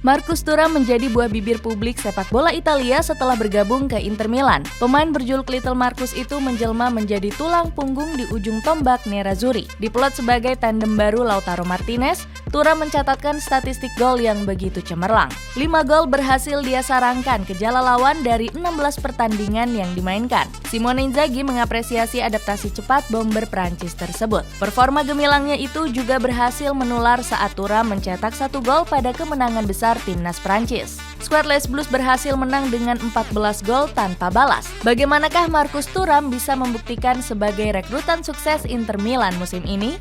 Marcus Thuram menjadi buah bibir publik sepak bola Italia setelah bergabung ke Inter Milan. Pemain berjuluk Little Marcus itu menjelma menjadi tulang punggung di ujung tombak Nerazzurri. Diplot sebagai tandem baru Lautaro Martinez, Thuram mencatatkan statistik gol yang begitu cemerlang. 5 gol berhasil dia sarangkan ke jala lawan dari 16 pertandingan yang dimainkan. Simone Inzaghi mengapresiasi adaptasi cepat bomber Prancis tersebut. Performa gemilangnya itu juga berhasil menular saat Thuram mencetak 1 gol pada kemenangan besar timnas Prancis. Skuad Les Blues berhasil menang dengan 14 gol tanpa balas. Bagaimanakah Marcus Thuram bisa membuktikan sebagai rekrutan sukses Inter Milan musim ini?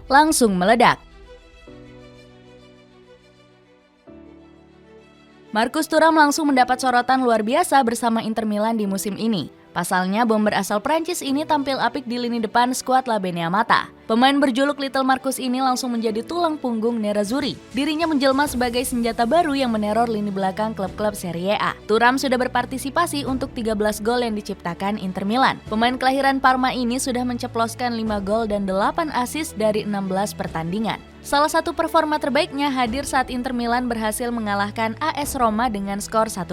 Langsung meledak. Marcus Thuram langsung mendapat sorotan luar biasa bersama Inter Milan di musim ini. Pasalnya, bomber asal Prancis ini tampil apik di lini depan skuad La Beneamata. Pemain berjuluk Little Marcus ini langsung menjadi tulang punggung Nerazzurri. Dirinya menjelma sebagai senjata baru yang meneror lini belakang klub-klub Serie A. Thuram sudah berpartisipasi untuk 13 gol yang diciptakan Inter Milan. Pemain kelahiran Parma ini sudah menceploskan 5 gol dan 8 assist dari 16 pertandingan. Salah satu performa terbaiknya hadir saat Inter Milan berhasil mengalahkan AS Roma dengan skor 1-0.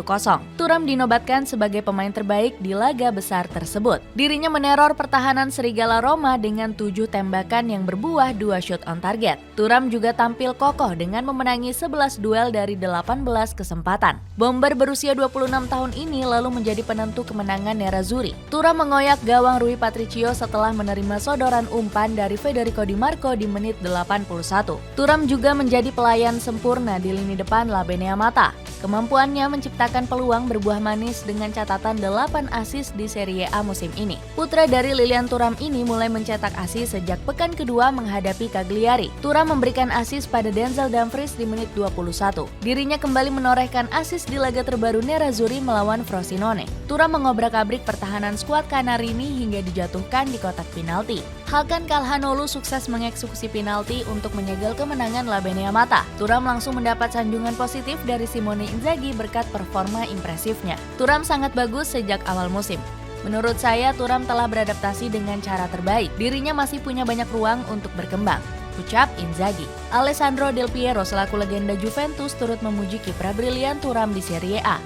Thuram dinobatkan sebagai pemain terbaik di laga besar tersebut. Dirinya meneror pertahanan Serigala Roma dengan 7 tembakan yang berbuah 2 shot on target. Thuram juga tampil kokoh dengan memenangi 11 duel dari 18 kesempatan. Bomber berusia 26 tahun ini lalu menjadi penentu kemenangan Nerazzurri. Thuram mengoyak gawang Rui Patricio setelah menerima sodoran umpan dari Federico Di Marco di menit 81. Thuram juga menjadi pelayan sempurna di lini depan La Beneamata. Kemampuannya menciptakan peluang berbuah manis dengan catatan 8 assist di Serie A musim ini. Putra dari Lilian Thuram ini mulai mencetak assist sejak pekan kedua menghadapi Cagliari. Thuram memberikan assist pada Denzel Dumfries di menit 21. Dirinya kembali menorehkan assist di laga terbaru Nerazzurri melawan Frosinone. Thuram mengobrak-abrik pertahanan skuad Canarini hingga dijatuhkan di kotak penalti. Hakan Calhanoglu sukses mengeksekusi penalti untuk menyegel kemenangan La Beneamata. Thuram langsung mendapat sanjungan positif dari Simone Inzaghi berkat performa impresifnya. Thuram sangat bagus sejak awal musim. Menurut saya, Thuram telah beradaptasi dengan cara terbaik. Dirinya masih punya banyak ruang untuk berkembang, ucap Inzaghi. Alessandro Del Piero selaku legenda Juventus turut memuji kiprah brilian Thuram di Serie A.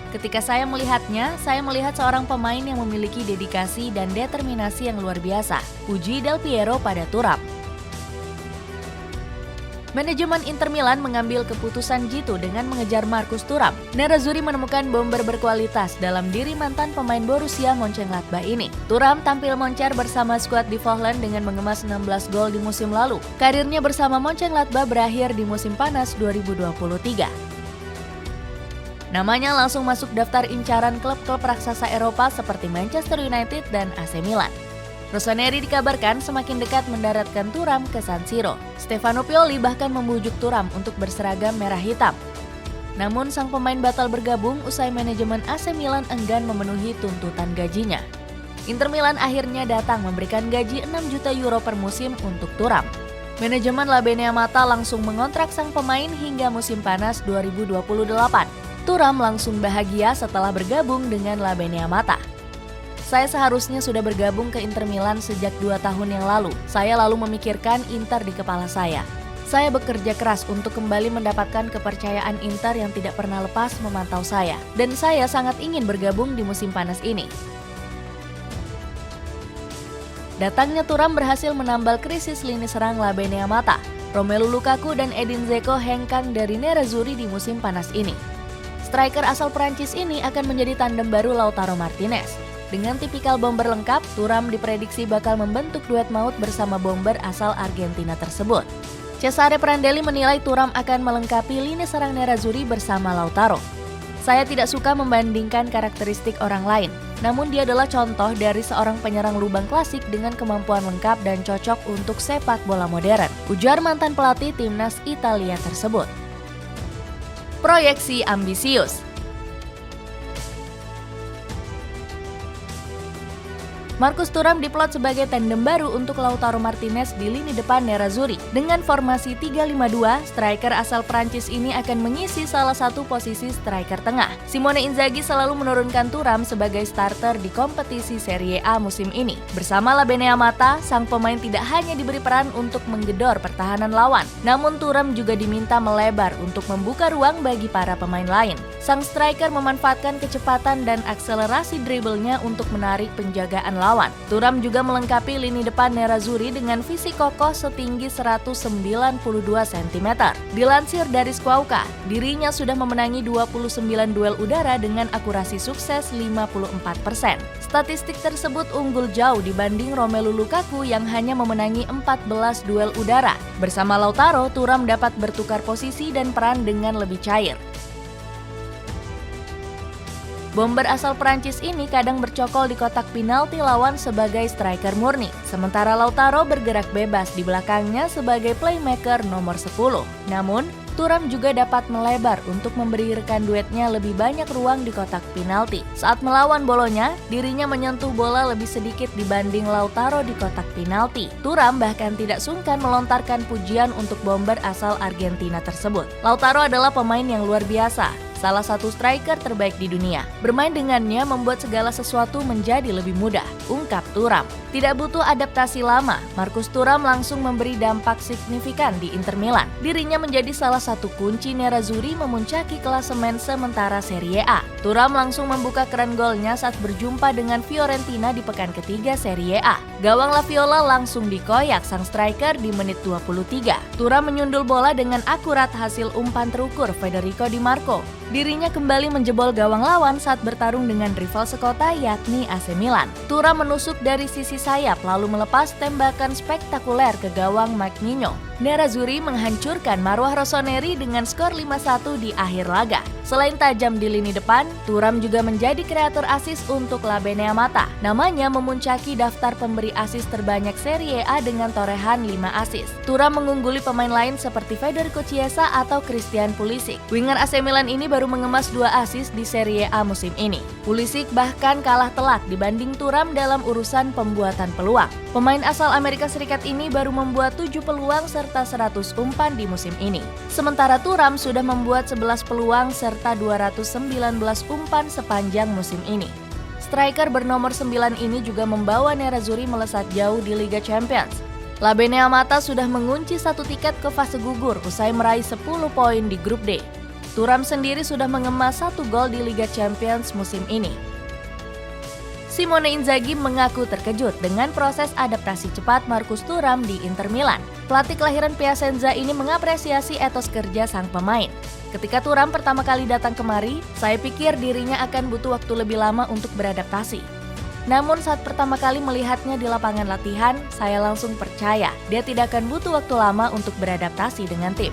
Ketika saya melihatnya, saya melihat seorang pemain yang memiliki dedikasi dan determinasi yang luar biasa, puji Del Piero pada Thuram. Manajemen Inter Milan mengambil keputusan jitu dengan mengejar Marcus Thuram. Nerazzurri menemukan bomber berkualitas dalam diri mantan pemain Borussia Mönchengladbach ini. Thuram tampil moncer bersama skuad di Vogelen dengan mengemas 16 gol di musim lalu. Karirnya bersama Mönchengladbach berakhir di musim panas 2023. Namanya langsung masuk daftar incaran klub-klub raksasa Eropa seperti Manchester United dan AC Milan. Rossoneri dikabarkan semakin dekat mendaratkan Thuram ke San Siro. Stefano Pioli bahkan membujuk Thuram untuk berseragam merah hitam. Namun sang pemain batal bergabung usai manajemen AC Milan enggan memenuhi tuntutan gajinya. Inter Milan akhirnya datang memberikan gaji 6 juta euro per musim untuk Thuram. Manajemen La Beneamata langsung mengontrak sang pemain hingga musim panas 2028. Thuram langsung bahagia setelah bergabung dengan La Beneamata. Saya seharusnya sudah bergabung ke Inter Milan sejak 2 tahun yang lalu. Saya lalu memikirkan Inter di kepala saya. Saya bekerja keras untuk kembali mendapatkan kepercayaan Inter yang tidak pernah lepas memantau saya. Dan saya sangat ingin bergabung di musim panas ini. Datangnya Thuram berhasil menambal krisis lini serang La Beneamata. Romelu Lukaku dan Edin Dzeko hengkang dari Nerazzurri di musim panas ini. Striker asal Prancis ini akan menjadi tandem baru Lautaro Martinez. Dengan tipikal bomber lengkap, Thuram diprediksi bakal membentuk duet maut bersama bomber asal Argentina tersebut. Cesare Prandelli menilai Thuram akan melengkapi lini serang Nerazzurri bersama Lautaro. Saya tidak suka membandingkan karakteristik orang lain, namun dia adalah contoh dari seorang penyerang lubang klasik dengan kemampuan lengkap dan cocok untuk sepak bola modern, ujar mantan pelatih timnas Italia tersebut. Proyeksi ambisius. Marcus Thuram diplot sebagai tandem baru untuk Lautaro Martinez di lini depan Nerazzurri. Dengan formasi 3-5-2, striker asal Prancis ini akan mengisi salah satu posisi striker tengah. Simone Inzaghi selalu menurunkan Thuram sebagai starter di kompetisi Serie A musim ini. Bersama La Beneamata, sang pemain tidak hanya diberi peran untuk menggedor pertahanan lawan, namun Thuram juga diminta melebar untuk membuka ruang bagi para pemain lain. Sang striker memanfaatkan kecepatan dan akselerasi dribblenya untuk menarik penjagaan lawan. Thuram juga melengkapi lini depan Nerazzurri dengan fisik kokoh setinggi 192 cm. Dilansir dari Squawka, dirinya sudah memenangi 29 duel udara dengan akurasi sukses 54%. Statistik tersebut unggul jauh dibanding Romelu Lukaku yang hanya memenangi 14 duel udara. Bersama Lautaro, Thuram dapat bertukar posisi dan peran dengan lebih cair. Bomber asal Prancis ini kadang bercokol di kotak penalti lawan sebagai striker murni, sementara Lautaro bergerak bebas di belakangnya sebagai playmaker nomor 10. Namun, Thuram juga dapat melebar untuk memberi rekan duetnya lebih banyak ruang di kotak penalti. Saat melawan Bolonya, dirinya menyentuh bola lebih sedikit dibanding Lautaro di kotak penalti. Thuram bahkan tidak sungkan melontarkan pujian untuk bomber asal Argentina tersebut. Lautaro adalah pemain yang luar biasa, salah satu striker terbaik di dunia. Bermain dengannya membuat segala sesuatu menjadi lebih mudah, ungkap Thuram. Tidak butuh adaptasi lama, Marcus Thuram langsung memberi dampak signifikan di Inter Milan. Dirinya menjadi salah satu kunci Nerazzurri memuncaki klasemen sementara Serie A. Thuram langsung membuka keran golnya saat berjumpa dengan Fiorentina di pekan ketiga Serie A. Gawang La Viola langsung dikoyak sang striker di menit 23. Thuram menyundul bola dengan akurat hasil umpan terukur Federico Di Marco. Dirinya kembali menjebol gawang lawan saat bertarung dengan rival sekota yakni AC Milan. Thuram menusuk dari sisi sayap lalu melepas tembakan spektakuler ke gawang Magninho. Nerazzurri menghancurkan marwah Rossoneri dengan skor 5-1 di akhir laga. Selain tajam di lini depan, Thuram juga menjadi kreator asis untuk La Beneamata. Namanya memuncaki daftar pemberi asis terbanyak Serie A dengan torehan 5 asis. Thuram mengungguli pemain lain seperti Federico Chiesa atau Christian Pulisic. Winger AC Milan ini baru mengemas 2 asis di Serie A musim ini. Pulisic bahkan kalah telak dibanding Thuram dalam urusan pembuatan peluang. Pemain asal Amerika Serikat ini baru membuat 7 peluang serta 100 umpan di musim ini. Sementara Thuram sudah membuat 11 peluang serta 219 umpan sepanjang musim ini. Striker bernomor 9 ini juga membawa Nerazzurri melesat jauh di Liga Champions. La Beneamata sudah mengunci 1 tiket ke fase gugur usai meraih 10 poin di grup D. Thuram sendiri sudah mengemas 1 gol di Liga Champions musim ini. Simone Inzaghi mengaku terkejut dengan proses adaptasi cepat Marcus Thuram di Inter Milan. Pelatih kelahiran Piacenza ini mengapresiasi etos kerja sang pemain. Ketika Thuram pertama kali datang kemari, saya pikir dirinya akan butuh waktu lebih lama untuk beradaptasi. Namun saat pertama kali melihatnya di lapangan latihan, saya langsung percaya dia tidak akan butuh waktu lama untuk beradaptasi dengan tim.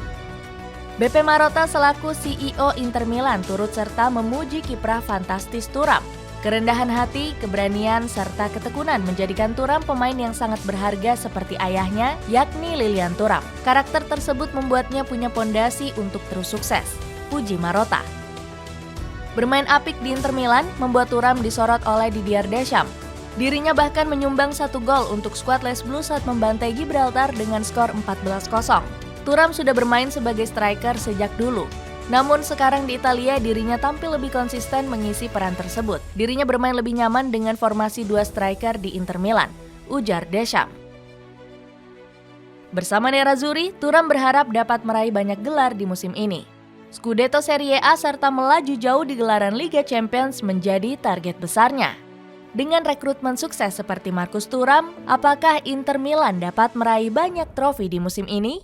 BP Marotta selaku CEO Inter Milan turut serta memuji kiprah fantastis Thuram. Kerendahan hati, keberanian, serta ketekunan menjadikan Thuram pemain yang sangat berharga seperti ayahnya, yakni Lilian Thuram. Karakter tersebut membuatnya punya pondasi untuk terus sukses, puji Marotta. Bermain apik di Inter Milan membuat Thuram disorot oleh Didier Deschamps. Dirinya bahkan menyumbang 1 gol untuk skuad Les Blues saat membantai Gibraltar dengan skor 14-0. Thuram sudah bermain sebagai striker sejak dulu. Namun sekarang di Italia dirinya tampil lebih konsisten mengisi peran tersebut. Dirinya bermain lebih nyaman dengan formasi 2 striker di Inter Milan, ujar Deschamps. Bersama Nerazzurri, Thuram berharap dapat meraih banyak gelar di musim ini. Scudetto Serie A serta melaju jauh di gelaran Liga Champions menjadi target besarnya. Dengan rekrutmen sukses seperti Marcus Thuram, apakah Inter Milan dapat meraih banyak trofi di musim ini?